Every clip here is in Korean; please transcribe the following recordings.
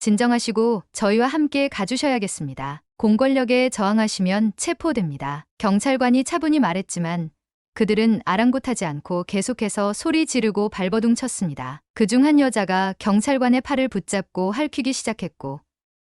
진정하시고 저희와 함께 가주셔야겠습니다. 공권력에 저항하시면 체포됩니다. 경찰관이 차분히 말했지만 그들은 아랑곳하지 않고 계속해서 소리 지르고 발버둥 쳤습니다. 그중 한 여자가 경찰관의 팔을 붙잡고 핥히기 시작했고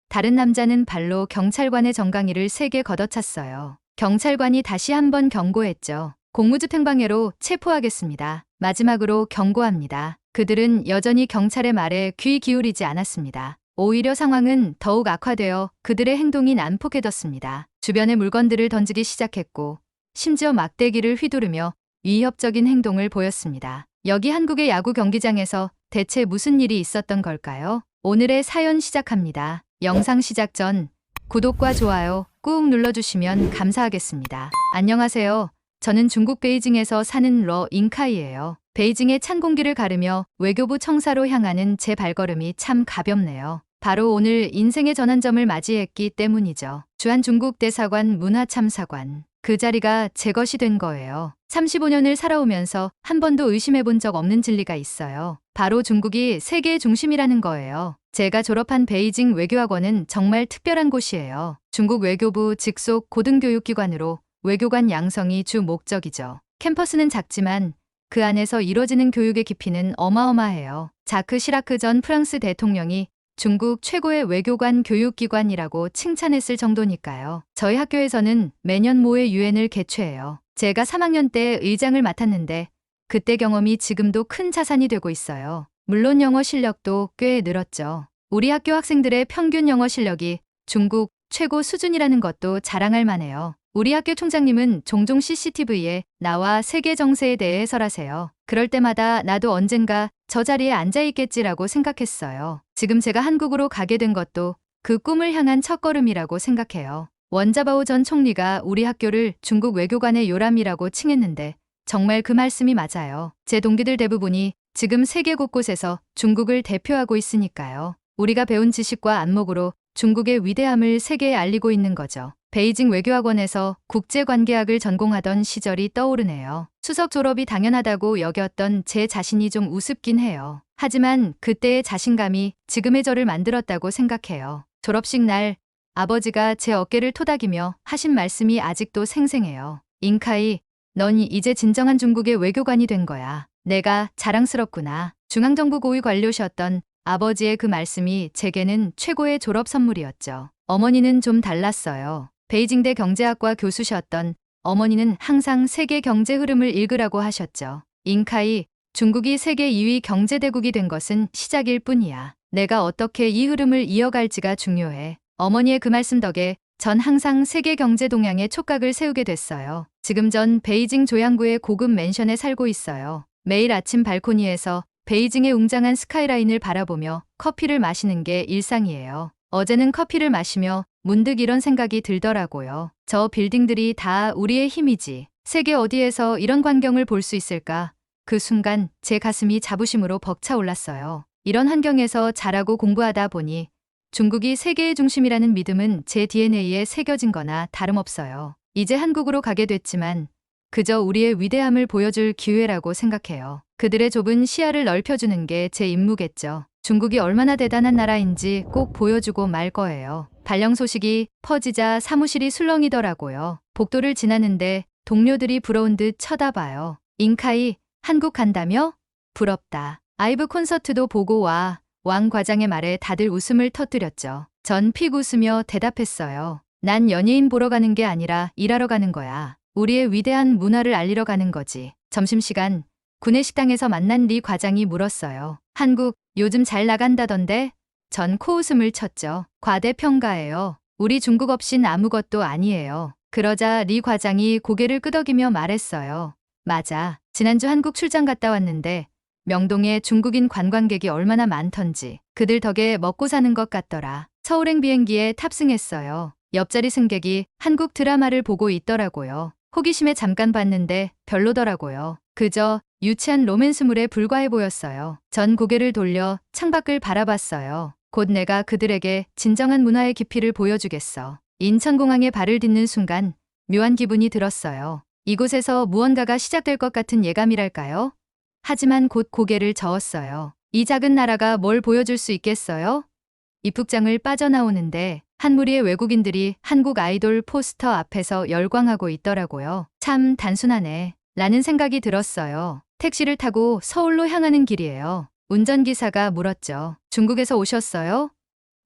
다른 남자는 발로 경찰관의 정강이를 세게 걷어찼어요. 경찰관이 다시 한번 경고했죠. 공무집행방해로 체포하겠습니다. 마지막으로 경고합니다. 그들은 여전히 경찰의 말에 귀 기울이지 않았습니다. 오히려 상황은 더욱 악화되어 그들의 행동이 난폭해졌습니다. 주변에 물건들을 던지기 시작했고 심지어 막대기를 휘두르며 위협적인 행동을 보였습니다. 여기 한국의 야구 경기장에서 대체 무슨 일이 있었던 걸까요? 오늘의 사연 시작합니다. 영상 시작 전 구독과 좋아요 꾹 눌러주시면 감사하겠습니다. 안녕하세요. 저는 중국 베이징에서 사는 러 잉카이예요. 베이징의 찬 공기를 가르며 외교부 청사로 향하는 제 발걸음이 참 가볍네요. 바로 오늘 인생의 전환점을 맞이했기 때문이죠. 주한 중국 대사관 문화참사관. 그 자리가 제 것이 된 거예요. 35년을 살아오면서 한 번도 의심해 본 적 없는 진리가 있어요. 바로 중국이 세계의 중심이라는 거예요. 제가 졸업한 베이징 외교학원은 정말 특별한 곳이에요. 중국 외교부 직속 고등교육기관으로 외교관 양성이 주 목적이죠. 캠퍼스는 작지만 그 안에서 이뤄지는 교육의 깊이는 어마어마해요. 자크 시라크 전 프랑스 대통령이 중국 최고의 외교관 교육기관이라고 칭찬했을 정도니까요. 저희 학교에서는 매년 모의 유엔을 개최해요. 제가 3학년 때 의장을 맡았는데 그때 경험이 지금도 큰 자산이 되고 있어요. 물론 영어 실력도 꽤 늘었죠. 우리 학교 학생들의 평균 영어 실력이 중국 최고 수준이라는 것도 자랑할 만해요. 우리 학교 총장님은 종종 CCTV에 나와 세계 정세에 대해 해설하세요. 그럴 때마다 나도 언젠가 저 자리에 앉아있겠지라고 생각했어요. 지금 제가 한국으로 가게 된 것도 그 꿈을 향한 첫걸음이라고 생각해요. 원자바오 전 총리가 우리 학교를 중국 외교관의 요람이라고 칭했는데 정말 그 말씀이 맞아요. 제 동기들 대부분이 지금 세계 곳곳에서 중국을 대표하고 있으니까요. 우리가 배운 지식과 안목으로 중국의 위대함을 세계에 알리고 있는 거죠. 베이징 외교학원에서 국제관계학을 전공하던 시절이 떠오르네요. 수석 졸업이 당연하다고 여겼던 제 자신이 좀 우습긴 해요. 하지만 그때의 자신감이 지금의 저를 만들었다고 생각해요. 졸업식 날 아버지가 제 어깨를 토닥이며 하신 말씀이 아직도 생생해요. 잉카이, 넌 이제 진정한 중국의 외교관이 된 거야. 내가 자랑스럽구나. 중앙정부 고위 관료셨던 아버지의 그 말씀이 제게는 최고의 졸업 선물이었죠. 어머니는 좀 달랐어요. 베이징대 경제학과 교수셨던 어머니는 항상 세계 경제 흐름을 읽으라고 하셨죠. 잉카이, 중국이 세계 2위 경제대국이 된 것은 시작일 뿐이야. 내가 어떻게 이 흐름을 이어갈지가 중요해. 어머니의 그 말씀 덕에 전 항상 세계 경제 동향에 촉각을 세우게 됐어요. 지금 전 베이징 조양구의 고급 맨션에 살고 있어요. 매일 아침 발코니에서 베이징의 웅장한 스카이라인을 바라보며 커피를 마시는 게 일상이에요. 어제는 커피를 마시며 문득 이런 생각이 들더라고요. 저 빌딩들이 다 우리의 힘이지. 세계 어디에서 이런 광경을 볼 수 있을까? 그 순간 제 가슴이 자부심으로 벅차올랐어요. 이런 환경에서 자라고 공부하다 보니 중국이 세계의 중심이라는 믿음은 제 DNA에 새겨진 거나 다름없어요. 이제 한국으로 가게 됐지만 그저 우리의 위대함을 보여줄 기회라고 생각해요. 그들의 좁은 시야를 넓혀주는 게 제 임무겠죠. 중국이 얼마나 대단한 나라인지 꼭 보여주고 말 거예요. 발령 소식이 퍼지자 사무실이 술렁이더라고요. 복도를 지나는데 동료들이 부러운 듯 쳐다봐요. 잉카이, 한국 간다며? 부럽다. 아이브 콘서트도 보고 와. 왕 과장의 말에 다들 웃음을 터뜨렸죠. 전 픽 웃으며 대답했어요. 난 연예인 보러 가는 게 아니라 일하러 가는 거야. 우리의 위대한 문화를 알리러 가는 거지. 점심시간 구내식당에서 만난 리 과장이 물었어요. 한국 요즘 잘 나간다던데? 전 코웃음을 쳤죠. 과대평가예요. 우리 중국 없인 아무것도 아니에요. 그러자 리 과장이 고개를 끄덕이며 말했어요. 맞아. 지난주 한국 출장 갔다 왔는데 명동에 중국인 관광객이 얼마나 많던지 그들 덕에 먹고 사는 것 같더라. 서울행 비행기에 탑승했어요. 옆자리 승객이 한국 드라마를 보고 있더라고요. 호기심에 잠깐 봤는데 별로더라고요. 그저 유치한 로맨스물에 불과해 보였어요. 전 고개를 돌려 창밖을 바라봤어요. 곧 내가 그들에게 진정한 문화의 깊이를 보여주겠어. 인천공항에 발을 딛는 순간 묘한 기분이 들었어요. 이곳에서 무언가가 시작될 것 같은 예감이랄까요? 하지만 곧 고개를 저었어요. 이 작은 나라가 뭘 보여줄 수 있겠어요? 입국장을 빠져나오는데 한 무리의 외국인들이 한국 아이돌 포스터 앞에서 열광하고 있더라고요. 참 단순하네 라는 생각이 들었어요. 택시를 타고 서울로 향하는 길이에요. 운전기사가 물었죠. 중국에서 오셨어요?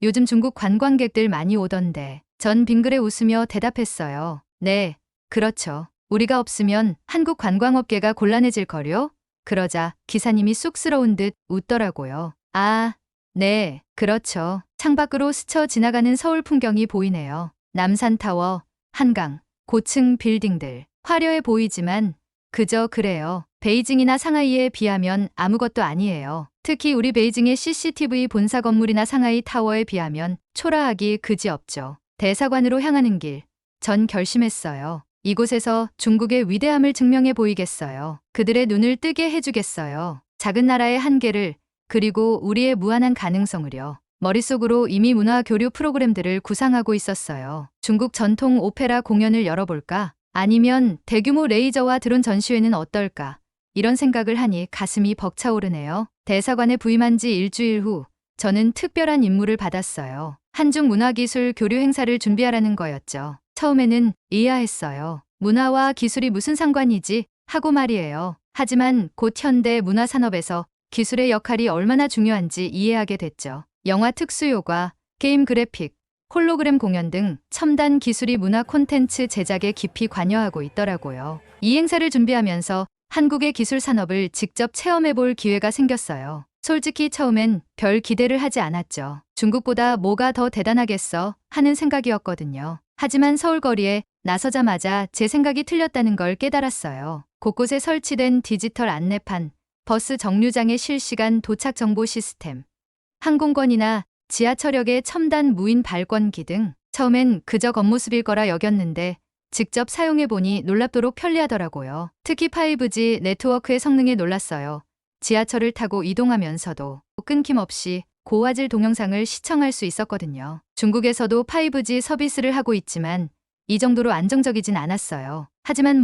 요즘 중국 관광객들 많이 오던데. 전 빙그레 웃으며 대답했어요. 네, 그렇죠. 우리가 없으면 한국 관광업계가 곤란해질 거요? 그러자 기사님이 쑥스러운 듯 웃더라고요. 아, 네, 그렇죠. 창밖으로 스쳐 지나가는 서울 풍경이 보이네요. 남산타워, 한강, 고층 빌딩들. 화려해 보이지만 그저 그래요. 베이징이나 상하이에 비하면 아무것도 아니에요. 특히 우리 베이징의 CCTV 본사 건물이나 상하이 타워에 비하면 초라하기 그지없죠. 대사관으로 향하는 길, 전 결심했어요. 이곳에서 중국의 위대함을 증명해 보이겠어요. 그들의 눈을 뜨게 해주겠어요. 작은 나라의 한계를, 그리고 우리의 무한한 가능성을요. 머릿속으로 이미 문화 교류 프로그램들을 구상하고 있었어요. 중국 전통 오페라 공연을 열어볼까? 아니면 대규모 레이저와 드론 전시회는 어떨까? 이런 생각을 하니 가슴이 벅차오르네요. 대사관에 부임한 지 일주일 후 저는 특별한 임무를 받았어요. 한중 문화기술 교류 행사를 준비하라는 거였죠. 처음에는 의아했어요. 문화와 기술이 무슨 상관이지? 하고 말이에요. 하지만 곧 현대 문화산업에서 기술의 역할이 얼마나 중요한지 이해하게 됐죠. 영화 특수효과, 게임 그래픽, 홀로그램 공연 등 첨단 기술이 문화 콘텐츠 제작에 깊이 관여하고 있더라고요. 이 행사를 준비하면서 한국의 기술 산업을 직접 체험해볼 기회가 생겼어요. 솔직히 처음엔 별 기대를 하지 않았죠. 중국보다 뭐가 더 대단하겠어 하는 생각이었거든요. 하지만 서울 거리에 나서자마자 제 생각이 틀렸다는 걸 깨달았어요. 곳곳에 설치된 디지털 안내판, 버스 정류장의 실시간 도착 정보 시스템, 항공권이나 지하철역의 첨단 무인 발권기 등 처음엔 그저 겉모습일 거라 여겼는데 직접 사용해보니 놀랍도록 편리하더라고요. 특히 5G 네트워크의 성능에 놀랐어요. 지하철을 타고 이동하면서도 끊김없이 고화질 동영상을 시청할 수 있었거든요. 중국에서도 5G 서비스를 하고 있지만 이 정도로 안정적이진 않았어요. 하지만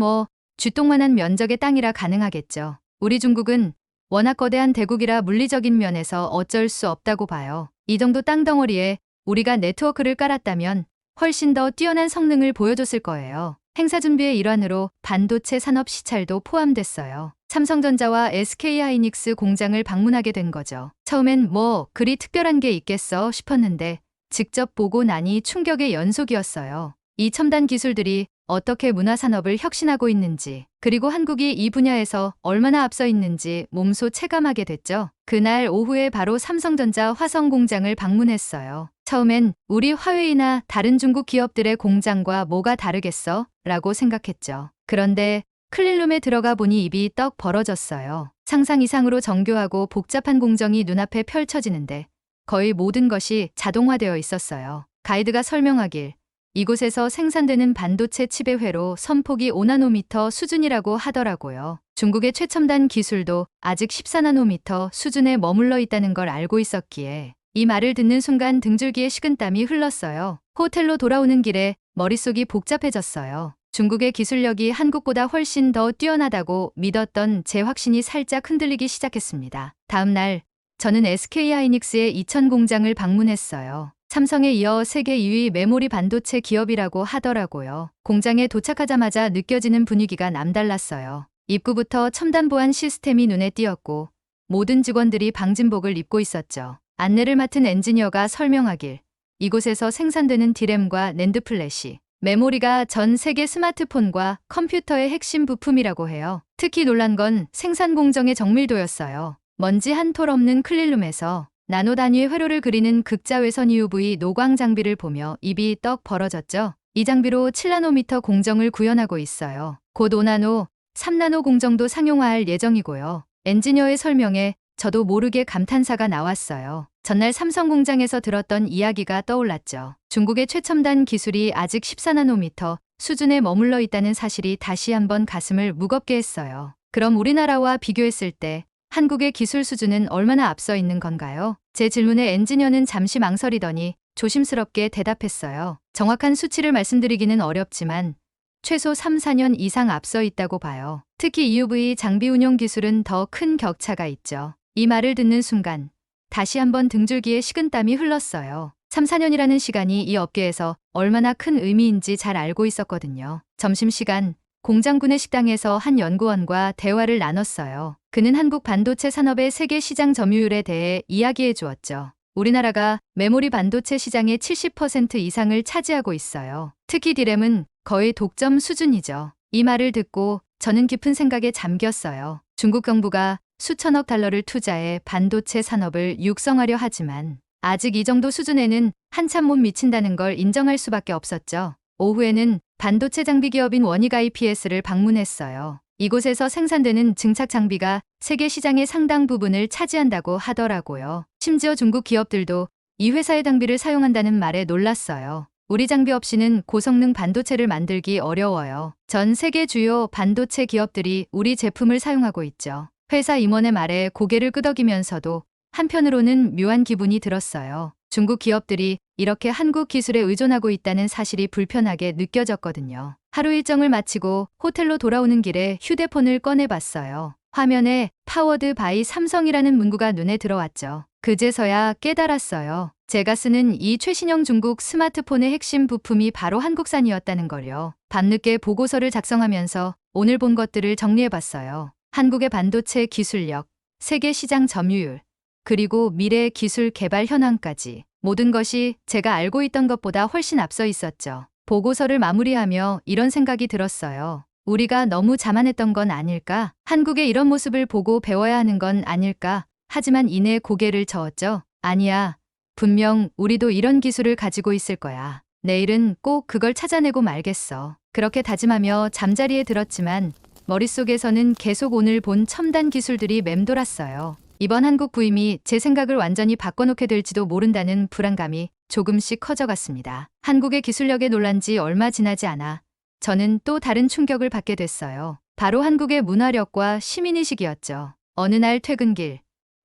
쥐똥만한 면적의 땅이라 가능하겠죠. 우리 중국은 워낙 거대한 대국이라 물리적인 면에서 어쩔 수 없다고 봐요. 이 정도 땅덩어리에 우리가 네트워크를 깔았다면 훨씬 더 뛰어난 성능을 보여줬을 거예요. 행사 준비의 일환으로 반도체 산업 시찰도 포함됐어요. 삼성전자와 SK하이닉스 공장을 방문하게 된 거죠. 처음엔 그리 특별한 게 있겠어 싶었는데 직접 보고 나니 충격의 연속이었어요. 이 첨단 기술들이 어떻게 문화산업을 혁신하고 있는지, 그리고 한국이 이 분야에서 얼마나 앞서 있는지 몸소 체감하게 됐죠. 그날 오후에 바로 삼성전자 화성 공장을 방문했어요. 처음엔 우리 화웨이나 다른 중국 기업들의 공장과 뭐가 다르겠어? 라고 생각했죠. 그런데 클린룸에 들어가 보니 입이 떡 벌어졌어요. 상상 이상으로 정교하고 복잡한 공정이 눈앞에 펼쳐지는데 거의 모든 것이 자동화되어 있었어요. 가이드가 설명하길 이곳에서 생산되는 반도체 칩의 회로 선폭이 5나노미터 수준이라고 하더라고요. 중국의 최첨단 기술도 아직 14나노미터 수준에 머물러 있다는 걸 알고 있었기에 이 말을 듣는 순간 등줄기에 식은땀이 흘렀어요. 호텔로 돌아오는 길에 머릿속이 복잡해졌어요. 중국의 기술력이 한국보다 훨씬 더 뛰어나다고 믿었던 제 확신이 살짝 흔들리기 시작했습니다. 다음 날 저는 SK하이닉스의 이천 공장을 방문했어요. 삼성에 이어 세계 2위 메모리 반도체 기업이라고 하더라고요. 공장에 도착하자마자 느껴지는 분위기가 남달랐어요. 입구부터 첨단 보안 시스템이 눈에 띄었고 모든 직원들이 방진복을 입고 있었죠. 안내를 맡은 엔지니어가 설명하길 이곳에서 생산되는 디램과 낸드 플래시, 메모리가 전 세계 스마트폰과 컴퓨터의 핵심 부품이라고 해요. 특히 놀란 건 생산 공정의 정밀도였어요. 먼지 한 톨 없는 클린룸에서 나노 단위의 회로를 그리는 극자외선 UV 노광 장비를 보며 입이 떡 벌어졌죠. 이 장비로 7나노미터 공정을 구현하고 있어요. 곧 5나노, 3나노 공정도 상용화할 예정이고요. 엔지니어의 설명에 저도 모르게 감탄사가 나왔어요. 전날 삼성 공장에서 들었던 이야기가 떠올랐죠. 중국의 최첨단 기술이 아직 14나노미터 수준에 머물러 있다는 사실이 다시 한번 가슴을 무겁게 했어요. 그럼 우리나라와 비교했을 때 한국의 기술 수준은 얼마나 앞서 있는 건가요? 제 질문에 엔지니어는 잠시 망설이더니 조심스럽게 대답했어요. 정확한 수치를 말씀드리기는 어렵지만 최소 3, 4년 이상 앞서 있다고 봐요. 특히 EUV 장비 운용 기술은 더 큰 격차가 있죠. 이 말을 듣는 순간 다시 한번 등줄기에 식은땀이 흘렀어요. 3, 4년이라는 시간이 이 업계에서 얼마나 큰 의미인지 잘 알고 있었거든요. 점심시간 공장군의 식당에서 한 연구원과 대화를 나눴어요. 그는 한국 반도체 산업의 세계 시장 점유율에 대해 이야기해 주었죠. 우리나라가 메모리 반도체 시장의 70% 이상을 차지하고 있어요. 특히 디램은 거의 독점 수준이죠. 이 말을 듣고 저는 깊은 생각에 잠겼어요. 중국 정부가 수천억 달러를 투자해 반도체 산업을 육성하려 하지만 아직 이 정도 수준에는 한참 못 미친다는 걸 인정할 수밖에 없었죠. 오후에는 반도체 장비 기업인 원익 IPS를 방문했어요. 이곳에서 생산되는 증착 장비가 세계 시장의 상당 부분을 차지한다고 하더라고요. 심지어 중국 기업들도 이 회사의 장비를 사용한다는 말에 놀랐어요. 우리 장비 없이는 고성능 반도체를 만들기 어려워요. 전 세계 주요 반도체 기업들이 우리 제품을 사용하고 있죠. 회사 임원의 말에 고개를 끄덕이면서도 한편으로는 묘한 기분이 들었어요. 중국 기업들이 이렇게 한국 기술에 의존하고 있다는 사실이 불편하게 느껴졌거든요. 하루 일정을 마치고 호텔로 돌아오는 길에 휴대폰을 꺼내봤어요. 화면에 파워드 바이 삼성이라는 문구가 눈에 들어왔죠. 그제서야 깨달았어요. 제가 쓰는 이 최신형 중국 스마트폰의 핵심 부품이 바로 한국산이었다는 걸요. 밤늦게 보고서를 작성하면서 오늘 본 것들을 정리해봤어요. 한국의 반도체 기술력, 세계 시장 점유율, 그리고 미래 기술 개발 현황까지 모든 것이 제가 알고 있던 것보다 훨씬 앞서 있었죠. 보고서를 마무리하며 이런 생각이 들었어요. 우리가 너무 자만했던 건 아닐까? 한국의 이런 모습을 보고 배워야 하는 건 아닐까? 하지만 이내 고개를 저었죠. 아니야. 분명 우리도 이런 기술을 가지고 있을 거야. 내일은 꼭 그걸 찾아내고 말겠어. 그렇게 다짐하며 잠자리에 들었지만 머릿속에서는 계속 오늘 본 첨단 기술들이 맴돌았어요. 이번 한국 부임이 제 생각을 완전히 바꿔놓게 될지도 모른다는 불안감이 조금씩 커져갔습니다. 한국의 기술력에 놀란 지 얼마 지나지 않아 저는 또 다른 충격을 받게 됐어요. 바로 한국의 문화력과 시민의식이었죠. 어느 날 퇴근길,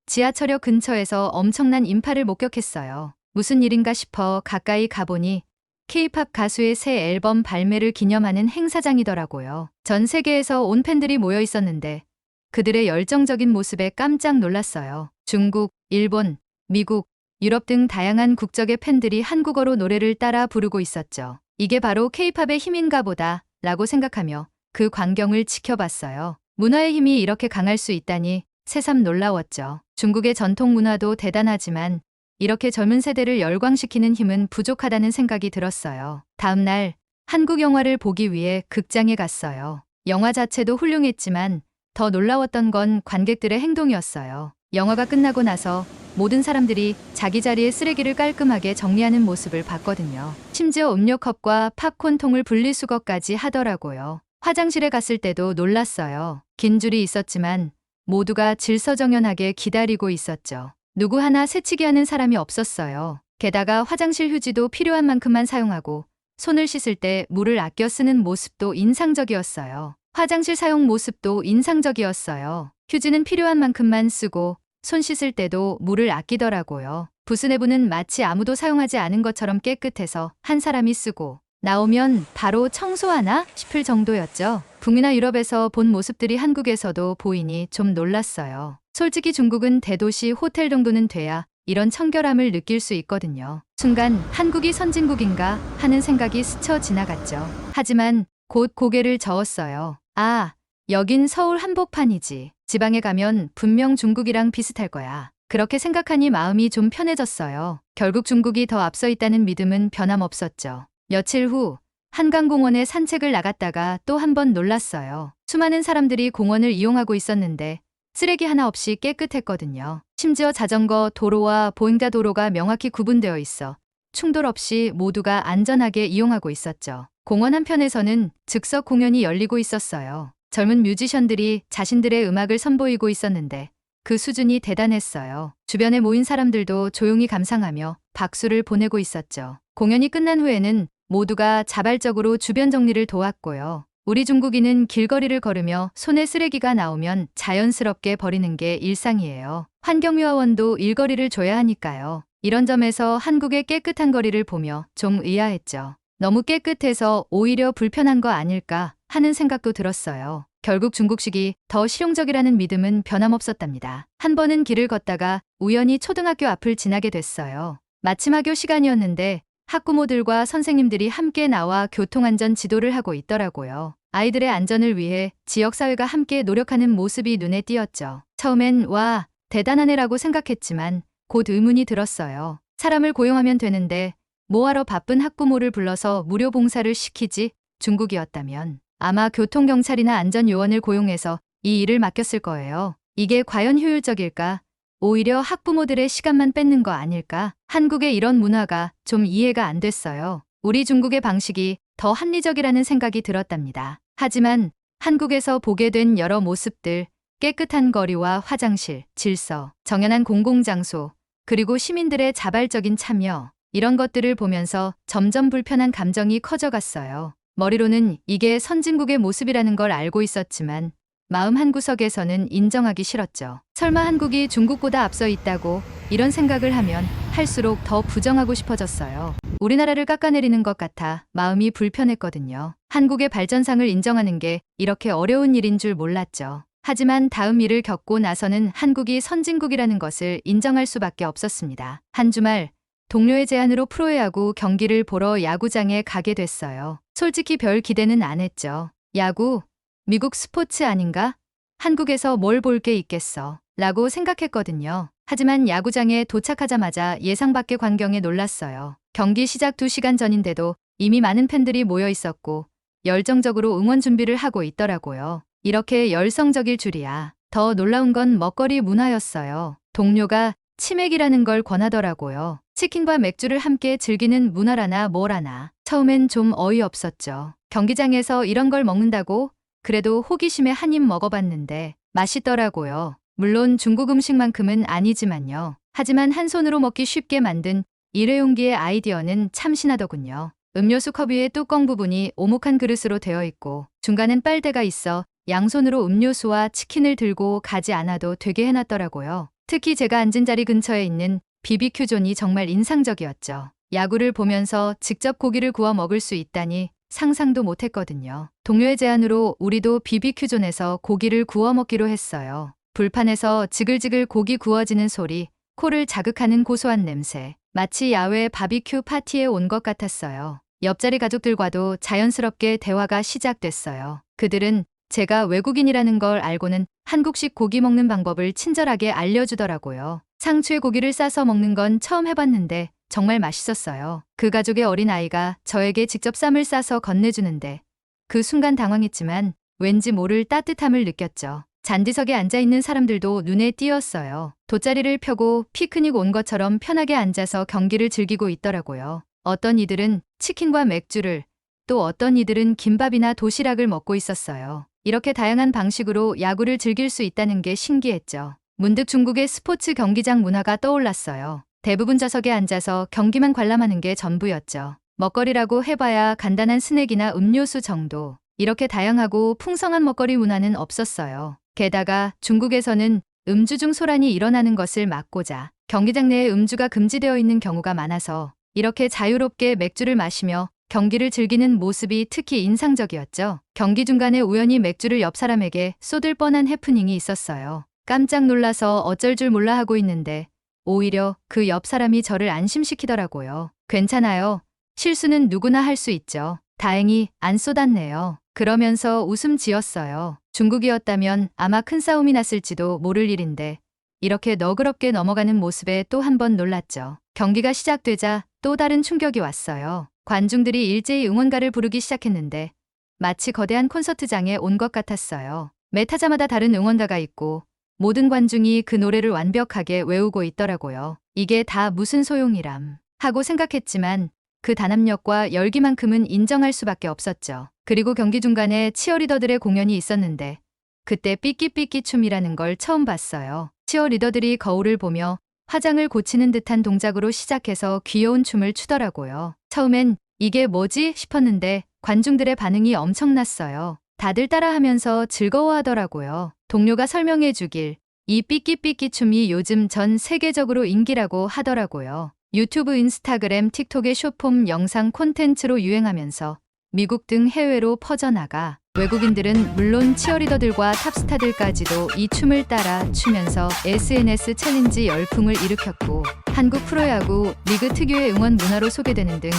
지하철역 근처에서 엄청난 인파를 목격했어요. 무슨 일인가 싶어 가까이 가보니 K-팝 가수의 새 앨범 발매를 기념하는 행사장이더라고요. 전 세계에서 온 팬들이 모여 있었는데 그들의 열정적인 모습에 깜짝 놀랐어요. 중국, 일본, 미국, 유럽 등 다양한 국적의 팬들이 한국어로 노래를 따라 부르고 있었죠. 이게 바로 K-팝의 힘인가 보다 라고 생각하며 그 광경을 지켜봤어요. 문화의 힘이 이렇게 강할 수 있다니 새삼 놀라웠죠. 중국의 전통 문화도 대단하지만 이렇게 젊은 세대를 열광시키는 힘은 부족하다는 생각이 들었어요. 다음 날 한국 영화를 보기 위해 극장에 갔어요. 영화 자체도 훌륭했지만 더 놀라웠던 건 관객들의 행동이었어요. 영화가 끝나고 나서 모든 사람들이 자기 자리에 쓰레기를 깔끔하게 정리하는 모습을 봤거든요. 심지어 음료컵과 팝콘통을 분리수거까지 하더라고요. 화장실에 갔을 때도 놀랐어요. 긴 줄이 있었지만 모두가 질서정연하게 기다리고 있었죠. 누구 하나 새치기 하는 사람이 없었어요. 게다가 화장실 휴지도 필요한 만큼만 사용하고 손을 씻을 때 물을 아껴 쓰는 모습도 인상적이었어요. 화장실 사용 모습도 인상적이었어요. 휴지는 필요한 만큼만 쓰고 손 씻을 때도 물을 아끼더라고요. 부스 내부는 마치 아무도 사용하지 않은 것처럼 깨끗해서 한 사람이 쓰고 나오면 바로 청소하나 싶을 정도였죠. 북미나 유럽에서 본 모습들이 한국에서도 보이니 좀 놀랐어요. 솔직히 중국은 대도시 호텔 정도는 돼야 이런 청결함을 느낄 수 있거든요. 순간 한국이 선진국인가 하는 생각이 스쳐 지나갔죠. 하지만 곧 고개를 저었어요. 아, 여긴 서울 한복판이지. 지방에 가면 분명 중국이랑 비슷할 거야. 그렇게 생각하니 마음이 좀 편해졌어요. 결국 중국이 더 앞서 있다는 믿음은 변함없었죠. 며칠 후 한강공원에 산책을 나갔다가 또 한 번 놀랐어요. 수많은 사람들이 공원을 이용하고 있었는데 쓰레기 하나 없이 깨끗했거든요. 심지어 자전거 도로와 보행자 도로가 명확히 구분되어 있어 충돌 없이 모두가 안전하게 이용하고 있었죠. 공원 한편에서는 즉석 공연이 열리고 있었어요. 젊은 뮤지션들이 자신들의 음악을 선보이고 있었는데 그 수준이 대단했어요. 주변에 모인 사람들도 조용히 감상하며 박수를 보내고 있었죠. 공연이 끝난 후에는 모두가 자발적으로 주변 정리를 도왔고요. 우리 중국인은 길거리를 걸으며 손에 쓰레기가 나오면 자연스럽게 버리는 게 일상이에요. 환경미화원도 일거리를 줘야 하니까요. 이런 점에서 한국의 깨끗한 거리를 보며 좀 의아했죠. 너무 깨끗해서 오히려 불편한 거 아닐까 하는 생각도 들었어요. 결국 중국식이 더 실용적이라는 믿음은 변함없었답니다. 한 번은 길을 걷다가 우연히 초등학교 앞을 지나게 됐어요. 마침 학교 시간이었는데 학부모들과 선생님들이 함께 나와 교통안전 지도를 하고 있더라고요. 아이들의 안전을 위해 지역사회가 함께 노력하는 모습이 눈에 띄었죠. 처음엔 와, 대단하네라고 생각했지만 곧 의문이 들었어요. 사람을 고용하면 되는데 뭐하러 바쁜 학부모를 불러서 무료 봉사를 시키지? 중국이었다면 아마 교통경찰이나 안전요원을 고용해서 이 일을 맡겼을 거예요. 이게 과연 효율적일까? 오히려 학부모들의 시간만 뺏는 거 아닐까? 한국의 이런 문화가 좀 이해가 안 됐어요. 우리 중국의 방식이 더 합리적이라는 생각이 들었답니다. 하지만 한국에서 보게 된 여러 모습들, 깨끗한 거리와 화장실, 질서, 정연한 공공장소, 그리고 시민들의 자발적인 참여, 이런 것들을 보면서 점점 불편한 감정이 커져갔어요. 머리로는 이게 선진국의 모습이라는 걸 알고 있었지만 마음 한구석에서는 인정하기 싫었죠. 설마 한국이 중국보다 앞서 있다고 이런 생각을 하면 할수록 더 부정하고 싶어졌어요. 우리나라를 깎아내리는 것 같아 마음이 불편했거든요. 한국의 발전상을 인정하는 게 이렇게 어려운 일인 줄 몰랐죠. 하지만 다음 일을 겪고 나서는 한국이 선진국이라는 것을 인정할 수밖에 없었습니다. 한 주말 동료의 제안으로 프로야구 경기를 보러 야구장에 가게 됐어요. 솔직히 별 기대는 안 했죠. 야구? 미국 스포츠 아닌가? 한국에서 뭘 볼 게 있겠어? 라고 생각했거든요. 하지만 야구장에 도착하자마자 예상 밖의 광경에 놀랐어요. 경기 시작 2시간 전인데도 이미 많은 팬들이 모여 있었고 열정적으로 응원 준비를 하고 있더라고요. 이렇게 열성적일 줄이야. 더 놀라운 건 먹거리 문화였어요. 동료가 치맥이라는 걸 권하더라고요. 치킨과 맥주를 함께 즐기는 문화라나 뭐라나. 처음엔 좀 어이없었죠. 경기장에서 이런 걸 먹는다고? 그래도 호기심에 한 입 먹어봤는데 맛있더라고요. 물론 중국 음식만큼은 아니지만요. 하지만 한 손으로 먹기 쉽게 만든 일회용기의 아이디어는 참신하더군요. 음료수 컵 위에 뚜껑 부분이 오목한 그릇으로 되어 있고 중간엔 빨대가 있어 양손으로 음료수와 치킨을 들고 가지 않아도 되게 해놨더라고요. 특히 제가 앉은 자리 근처에 있는 BBQ 존이 정말 인상적이었죠. 야구를 보면서 직접 고기를 구워 먹을 수 있다니 상상도 못했거든요. 동료의 제안으로 우리도 BBQ 존에서 고기를 구워 먹기로 했어요. 불판에서 지글지글 고기 구워지는 소리, 코를 자극하는 고소한 냄새, 마치 야외 바비큐 파티에 온 것 같았어요. 옆자리 가족들과도 자연스럽게 대화가 시작됐어요. 그들은 제가 외국인이라는 걸 알고는 한국식 고기 먹는 방법을 친절하게 알려주더라고요. 상추에 고기를 싸서 먹는 건 처음 해봤는데 정말 맛있었어요. 그 가족의 어린아이가 저에게 직접 쌈을 싸서 건네주는데 그 순간 당황했지만 왠지 모를 따뜻함을 느꼈죠. 잔디석에 앉아있는 사람들도 눈에 띄었어요. 돗자리를 펴고 피크닉 온 것처럼 편하게 앉아서 경기를 즐기고 있더라고요. 어떤 이들은 치킨과 맥주를, 또 어떤 이들은 김밥이나 도시락을 먹고 있었어요. 이렇게 다양한 방식으로 야구를 즐길 수 있다는 게 신기했죠. 문득 중국의 스포츠 경기장 문화가 떠올랐어요. 대부분 좌석에 앉아서 경기만 관람하는 게 전부였죠. 먹거리라고 해봐야 간단한 스낵이나 음료수 정도. 이렇게 다양하고 풍성한 먹거리 문화는 없었어요. 게다가 중국에서는 음주 중 소란이 일어나는 것을 막고자 경기장 내에 음주가 금지되어 있는 경우가 많아서 이렇게 자유롭게 맥주를 마시며 경기를 즐기는 모습이 특히 인상적이었죠. 경기 중간에 우연히 맥주를 옆 사람에게 쏟을 뻔한 해프닝이 있었어요. 깜짝 놀라서 어쩔 줄 몰라 하고 있는데 오히려 그 옆 사람이 저를 안심시키더라고요. 괜찮아요. 실수는 누구나 할 수 있죠. 다행히 안 쏟았네요. 그러면서 웃음 지었어요. 중국이었다면 아마 큰 싸움이 났을지도 모를 일인데 이렇게 너그럽게 넘어가는 모습에 또 한 번 놀랐죠. 경기가 시작되자 또 다른 충격이 왔어요. 관중들이 일제히 응원가를 부르기 시작했는데 마치 거대한 콘서트장에 온 것 같았어요. 매 타자마다 다른 응원가가 있고 모든 관중이 그 노래를 완벽하게 외우고 있더라고요. 이게 다 무슨 소용이람 하고 생각했지만 그 단합력과 열기만큼은 인정할 수밖에 없었죠. 그리고 경기 중간에 치어리더들의 공연이 있었는데 그때 삐끼삐끼 춤이라는 걸 처음 봤어요. 치어리더들이 거울을 보며 화장을 고치는 듯한 동작으로 시작해서 귀여운 춤을 추더라고요. 처음엔 이게 뭐지 싶었는데 관중들의 반응이 엄청났어요. 다들 따라하면서 즐거워하더라고요. 동료가 설명해 주길 이 삐끼삐끼 춤이 요즘 전 세계적으로 인기라고 하더라고요. 유튜브, 인스타그램, 틱톡의 숏폼 영상 콘텐츠로 유행하면서 미국 등 해외로 퍼져나가 외국인들은 물론 치어리더들과 탑스타들까지도 이 춤을 따라 추면서 SNS 챌린지 열풍을 일으켰고 한국 프로야구 리그 특유의 응원 문화로 소개되는 등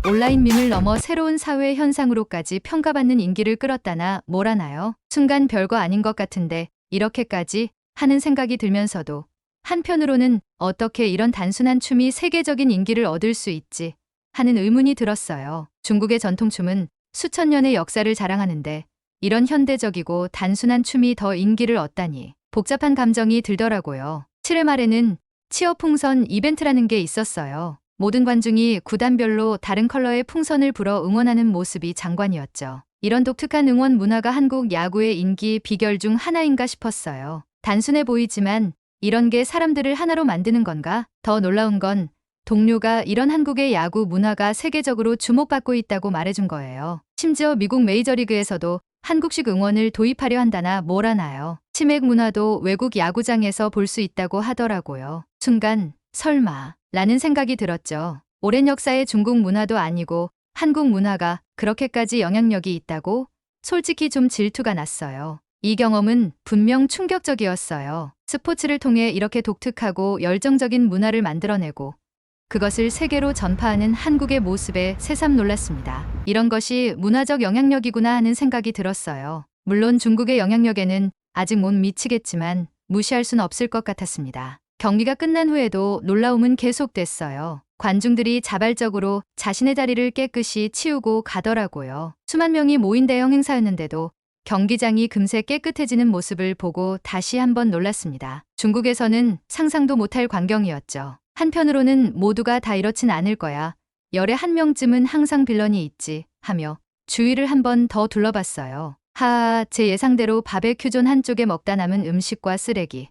온라인 밈을 넘어 새로운 사회 현상으로까지 평가받는 인기를 끌었다나 뭐라나요? 순간 별거 아닌 것 같은데 이렇게까지 하는 생각이 들면서도 한편으로는 어떻게 이런 단순한 춤이 세계적인 인기를 얻을 수 있지 하는 의문이 들었어요. 중국의 전통춤은 수천 년의 역사를 자랑하는데 이런 현대적이고 단순한 춤이 더 인기를 얻다니 복잡한 감정이 들더라고요. 7회 말에는 치어 풍선 이벤트라는 게 있었어요. 모든 관중이 구단별로 다른 컬러의 풍선을 불어 응원하는 모습이 장관이었죠. 이런 독특한 응원 문화가 한국 야구의 인기 비결 중 하나인가 싶었어요. 단순해 보이지만 이런 게 사람들을 하나로 만드는 건가? 더 놀라운 건 동료가 이런 한국의 야구 문화가 세계적으로 주목받고 있다고 말해준 거예요. 심지어 미국 메이저리그에서도 한국식 응원을 도입하려 한다나 뭐라나요. 치맥 문화도 외국 야구장에서 볼 수 있다고 하더라고요. 순간 설마 라는 생각이 들었죠. 오랜 역사의 중국 문화도 아니고 한국 문화가 그렇게까지 영향력이 있다고? 솔직히 좀 질투가 났어요. 이 경험은 분명 충격적이었어요. 스포츠를 통해 이렇게 독특하고 열정적인 문화를 만들어내고 그것을 세계로 전파하는 한국의 모습에 새삼 놀랐습니다. 이런 것이 문화적 영향력이구나 하는 생각이 들었어요. 물론 중국의 영향력에는 아직 못 미치겠지만 무시할 순 없을 것 같았습니다. 경기가 끝난 후에도 놀라움은 계속됐어요. 관중들이 자발적으로 자신의 자리를 깨끗이 치우고 가더라고요. 수만 명이 모인 대형 행사였는데도 경기장이 금세 깨끗해지는 모습을 보고 다시 한번 놀랐습니다. 중국에서는 상상도 못할 광경이었죠. 한편으로는 모두가 다 이렇진 않을 거야. 열에 한 명쯤은 항상 빌런이 있지 하며 주위를 한번 더 둘러봤어요. 하하, 제 예상대로 바베큐존 한쪽에 먹다 남은 음식과 쓰레기,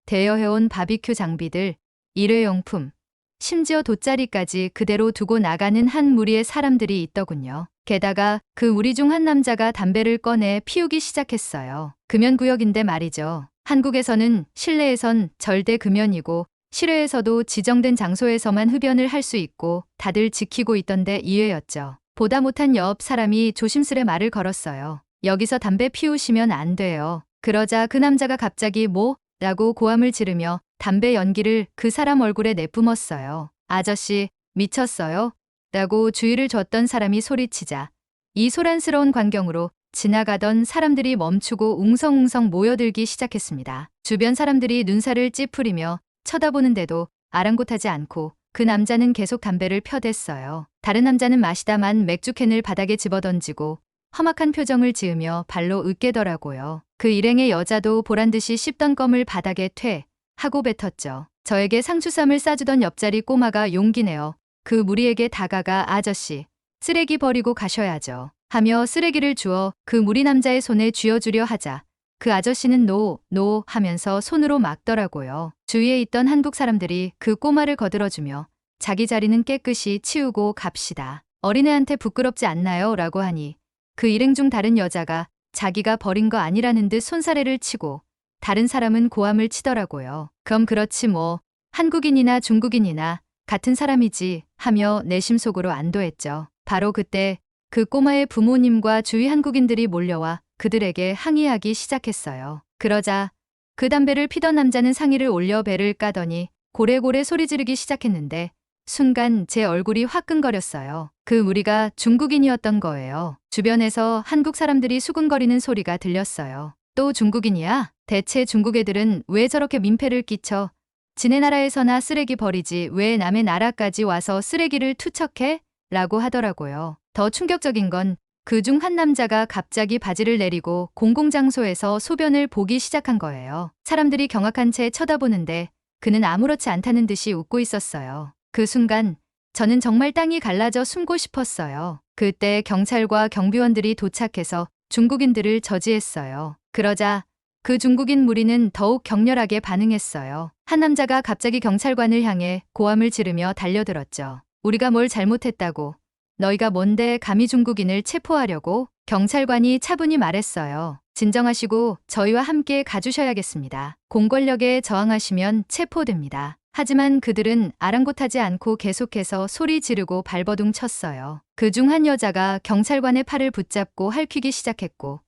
대여해온 바비큐 장비들, 일회용품, 심지어 돗자리까지 그대로 두고 나가는 한 무리의 사람들이 있더군요. 게다가 그 무리 중 한 남자가 담배를 꺼내 피우기 시작했어요. 금연구역인데 말이죠. 한국에서는 실내에선 절대 금연이고 실외에서도 지정된 장소에서만 흡연을 할 수 있고 다들 지키고 있던데 이외였죠. 보다 못한 옆 사람이 조심스레 말을 걸었어요. 여기서 담배 피우시면 안 돼요. 그러자 그 남자가 갑자기 뭐? 라고 고함을 지르며 담배 연기를 그 사람 얼굴에 내뿜었어요. 아저씨, 미쳤어요? 라고 주의를 줬던 사람이 소리치자 이 소란스러운 광경으로 지나가던 사람들이 멈추고 웅성웅성 모여들기 시작했습니다. 주변 사람들이 눈살을 찌푸리며 쳐다보는데도 아랑곳하지 않고 그 남자는 계속 담배를 펴댔어요. 다른 남자는 마시다만 맥주캔을 바닥에 집어던지고 험악한 표정을 지으며 발로 으깨더라고요. 그 일행의 여자도 보란듯이 씹던 껌을 바닥에 퇴 하고 뱉었죠. 저에게 상추쌈을 싸주던 옆자리 꼬마가 용기 내어 그 무리에게 다가가 아저씨, 쓰레기 버리고 가셔야죠. 하며 쓰레기를 주어 그 무리 남자의 손에 쥐어주려 하자 그 아저씨는 노 하면서 손으로 막더라고요. 주위에 있던 한국 사람들이 그 꼬마를 거들어주며 자기 자리는 깨끗이 치우고 갑시다. 어린애한테 부끄럽지 않나요? 라고 하니 그 일행 중 다른 여자가 자기가 버린 거 아니라는 듯 손사래를 치고 다른 사람은 고함을 치더라고요. 그럼 그렇지 뭐 한국인이나 중국인이나 같은 사람이지 하며 내심 속으로 안도했죠. 바로 그때 그 꼬마의 부모님과 주위 한국인들이 몰려와 그들에게 항의하기 시작했어요. 그러자 그 담배를 피던 남자는 상의를 올려 배를 까더니 고래고래 소리 지르기 시작했는데 순간 제 얼굴이 화끈거렸어요. 그 무리가 중국인이었던 거예요. 주변에서 한국 사람들이 수군거리는 소리가 들렸어요. 또 중국인이야? 대체 중국 애들은 왜 저렇게 민폐를 끼쳐? 지네 나라에서나 쓰레기 버리지 왜 남의 나라까지 와서 쓰레기를 투척해? 라고 하더라고요. 더 충격적인 건 그 중 한 남자가 갑자기 바지를 내리고 공공장소에서 소변을 보기 시작한 거예요. 사람들이 경악한 채 쳐다보는데 그는 아무렇지 않다는 듯이 웃고 있었어요. 그 순간 저는 정말 땅이 갈라져 숨고 싶었어요. 그때 경찰과 경비원들이 도착해서 중국인들을 저지했어요. 그러자 그 중국인 무리는 더욱 격렬하게 반응했어요. 한 남자가 갑자기 경찰관을 향해 고함을 지르며 달려들었죠. 우리가 뭘 잘못했다고? 너희가 뭔데 감히 중국인을 체포하려고? 경찰관이 차분히 말했어요. 진정하시고 저희와 함께 가주셔야겠습니다. 공권력에 저항하시면 체포됩니다. 하지만 그들은 아랑곳하지 않고 계속해서 소리 지르고 발버둥 쳤어요. 그중 한 여자가 경찰관의 팔을 붙잡고 핥히기 시작했고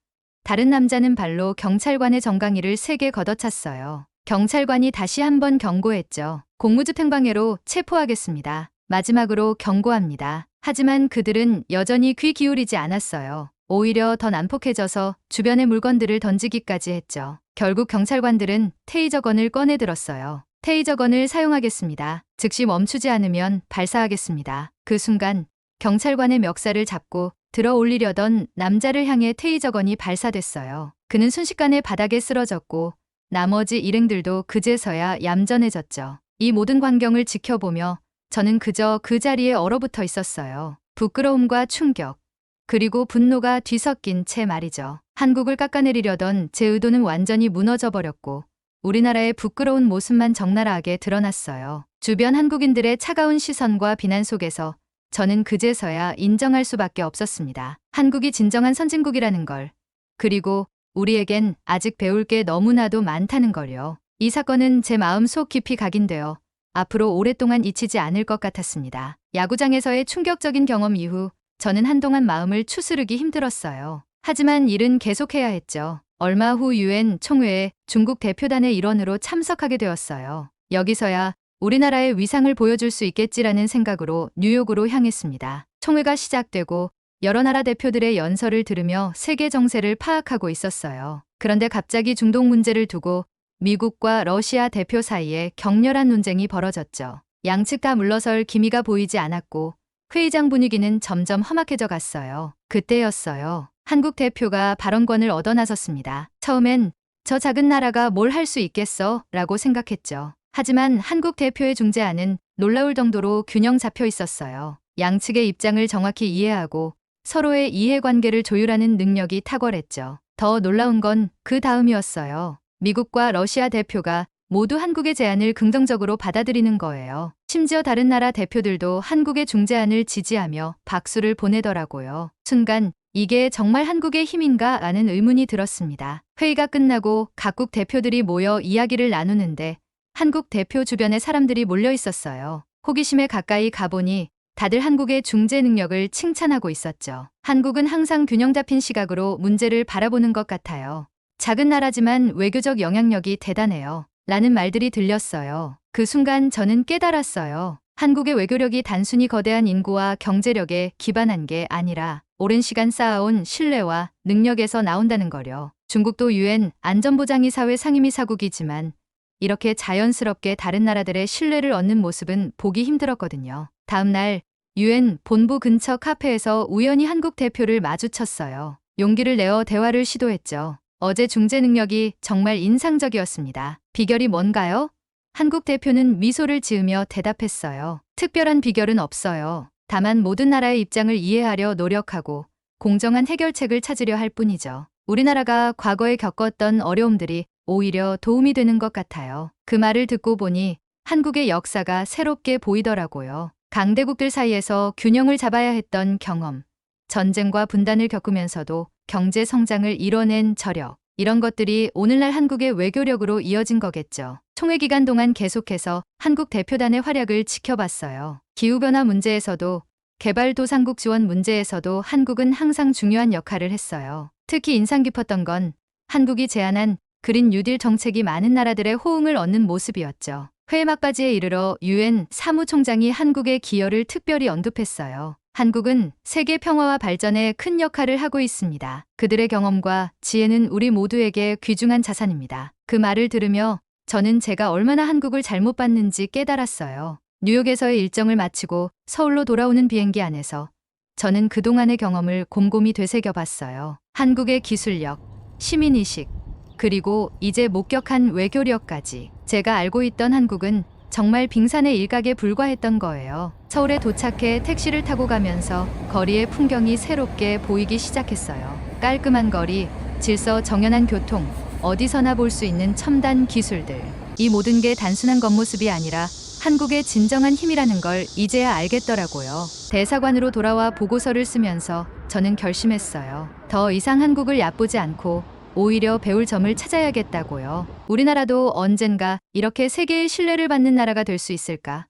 다른 남자는 발로 경찰관의 정강이를 세게 걷어찼어요. 경찰관이 다시 한번 경고했죠. 공무집행방해로 체포하겠습니다. 마지막으로 경고합니다. 하지만 그들은 여전히 귀 기울이지 않았어요. 오히려 더 난폭해져서 주변의 물건들을 던지기까지 했죠. 결국 경찰관들은 테이저건을 꺼내 들었어요. 테이저건을 사용하겠습니다. 즉시 멈추지 않으면 발사하겠습니다. 그 순간 경찰관의 멱살을 잡고 들어 올리려던 남자를 향해 테이저건이 발사됐어요. 그는 순식간에 바닥에 쓰러졌고 나머지 일행들도 그제서야 얌전해졌죠. 이 모든 광경을 지켜보며 저는 그저 그 자리에 얼어붙어 있었어요. 부끄러움과 충격, 그리고 분노가 뒤섞인 채 말이죠. 한국을 깎아내리려던 제 의도는 완전히 무너져 버렸고 우리나라의 부끄러운 모습만 적나라하게 드러났어요. 주변 한국인들의 차가운 시선과 비난 속에서 저는 그제서야 인정할 수밖에 없었습니다. 한국이 진정한 선진국이라는 걸, 그리고 우리에겐 아직 배울 게 너무나도 많다는 걸요. 이 사건은 제 마음 속 깊이 각인되어 앞으로 오랫동안 잊히지 않을 것 같았습니다. 야구장에서의 충격적인 경험 이후 저는 한동안 마음을 추스르기 힘들었어요. 하지만 일은 계속해야 했죠. 얼마 후 유엔 총회에 중국 대표단의 일원으로 참석하게 되었어요. 여기서야 우리나라의 위상을 보여줄 수 있겠지라는 생각으로 뉴욕으로 향했습니다. 총회가 시작되고 여러 나라 대표들의 연설을 들으며 세계 정세를 파악하고 있었어요. 그런데 갑자기 중동 문제를 두고 미국과 러시아 대표 사이에 격렬한 논쟁이 벌어졌죠. 양측 다 물러설 기미가 보이지 않았고 회의장 분위기는 점점 험악해져 갔어요. 그때였어요. 한국 대표가 발언권을 얻어 나섰습니다. 처음엔 저 작은 나라가 뭘 할 수 있겠어? 라고 생각했죠. 하지만 한국 대표의 중재안은 놀라울 정도로 균형 잡혀 있었어요. 양측의 입장을 정확히 이해하고 서로의 이해관계를 조율하는 능력이 탁월했죠. 더 놀라운 건 그 다음이었어요. 미국과 러시아 대표가 모두 한국의 제안을 긍정적으로 받아들이는 거예요. 심지어 다른 나라 대표들도 한국의 중재안을 지지하며 박수를 보내더라고요. 순간 이게 정말 한국의 힘인가 라는 의문이 들었습니다. 회의가 끝나고 각국 대표들이 모여 이야기를 나누는데 한국 대표 주변에 사람들이 몰려 있었어요. 호기심에 가까이 가보니 다들 한국의 중재 능력을 칭찬하고 있었죠. 한국은 항상 균형 잡힌 시각으로 문제를 바라보는 것 같아요. 작은 나라지만 외교적 영향력이 대단해요. 라는 말들이 들렸어요. 그 순간 저는 깨달았어요. 한국의 외교력이 단순히 거대한 인구와 경제력에 기반한 게 아니라 오랜 시간 쌓아온 신뢰와 능력에서 나온다는 거요. 중국도 유엔 안전보장이사회 상임이사국이지만 이렇게 자연스럽게 다른 나라들의 신뢰를 얻는 모습은 보기 힘들었거든요. 다음 날 유엔 본부 근처 카페에서 우연히 한국 대표를 마주쳤어요. 용기를 내어 대화를 시도했죠. 어제 중재 능력이 정말 인상적이었습니다. 비결이 뭔가요? 한국 대표는 미소를 지으며 대답했어요. 특별한 비결은 없어요. 다만 모든 나라의 입장을 이해하려 노력하고 공정한 해결책을 찾으려 할 뿐이죠. 우리나라가 과거에 겪었던 어려움들이 오히려 도움이 되는 것 같아요. 그 말을 듣고 보니 한국의 역사가 새롭게 보이더라고요. 강대국들 사이에서 균형을 잡아야 했던 경험, 전쟁과 분단을 겪으면서도 경제 성장을 이뤄낸 저력, 이런 것들이 오늘날 한국의 외교력으로 이어진 거겠죠. 총회 기간 동안 계속해서 한국 대표단의 활약을 지켜봤어요. 기후변화 문제에서도 개발도상국 지원 문제에서도 한국은 항상 중요한 역할을 했어요. 특히 인상 깊었던 건 한국이 제안한 그린 뉴딜 정책이 많은 나라들의 호응을 얻는 모습이었죠. 회의 막바지에 이르러 유엔 사무총장이 한국의 기여를 특별히 언급했어요. 한국은 세계 평화와 발전에 큰 역할을 하고 있습니다. 그들의 경험과 지혜는 우리 모두에게 귀중한 자산입니다. 그 말을 들으며 저는 제가 얼마나 한국을 잘못 봤는지 깨달았어요. 뉴욕에서의 일정을 마치고 서울로 돌아오는 비행기 안에서 저는 그동안의 경험을 곰곰이 되새겨봤어요. 한국의 기술력, 시민의식, 그리고 이제 목격한 외교력까지. 제가 알고 있던 한국은 정말 빙산의 일각에 불과했던 거예요. 서울에 도착해 택시를 타고 가면서 거리의 풍경이 새롭게 보이기 시작했어요. 깔끔한 거리, 질서 정연한 교통, 어디서나 볼 수 있는 첨단 기술들. 이 모든 게 단순한 겉모습이 아니라 한국의 진정한 힘이라는 걸 이제야 알겠더라고요. 대사관으로 돌아와 보고서를 쓰면서 저는 결심했어요. 더 이상 한국을 얕보지 않고 오히려 배울 점을 찾아야겠다고요. 우리나라도 언젠가 이렇게 세계의 신뢰를 받는 나라가 될 수 있을까?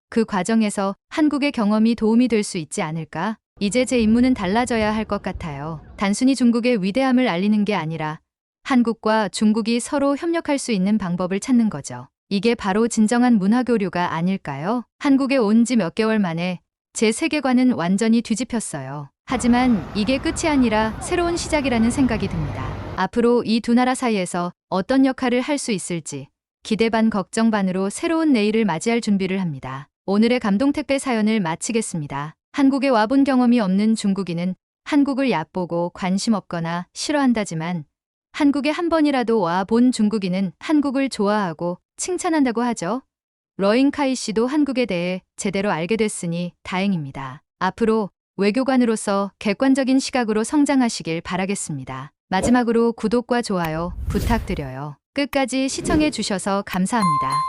그 과정에서 한국의 경험이 도움이 될 수 있지 않을까? 이제 제 임무는 달라져야 할 것 같아요. 단순히 중국의 위대함을 알리는 게 아니라 한국과 중국이 서로 협력할 수 있는 방법을 찾는 거죠. 이게 바로 진정한 문화교류가 아닐까요? 한국에 온 지 몇 개월 만에 제 세계관은 완전히 뒤집혔어요. 하지만 이게 끝이 아니라 새로운 시작이라는 생각이 듭니다. 앞으로 이 두 나라 사이에서 어떤 역할을 할 수 있을지 기대 반 걱정 반으로 새로운 내일을 맞이할 준비를 합니다. 오늘의 감동 택배 사연을 마치겠습니다. 한국에 와본 경험이 없는 중국인은 한국을 얕보고 관심 없거나 싫어한다지만 한국에 한 번이라도 와 본 중국인은 한국을 좋아하고 칭찬한다고 하죠. 러잉카이 씨도 한국에 대해 제대로 알게 됐으니 다행입니다. 앞으로 외교관으로서 객관적인 시각으로 성장하시길 바라겠습니다. 마지막으로 구독과 좋아요 부탁드려요. 끝까지 시청해 주셔서 감사합니다.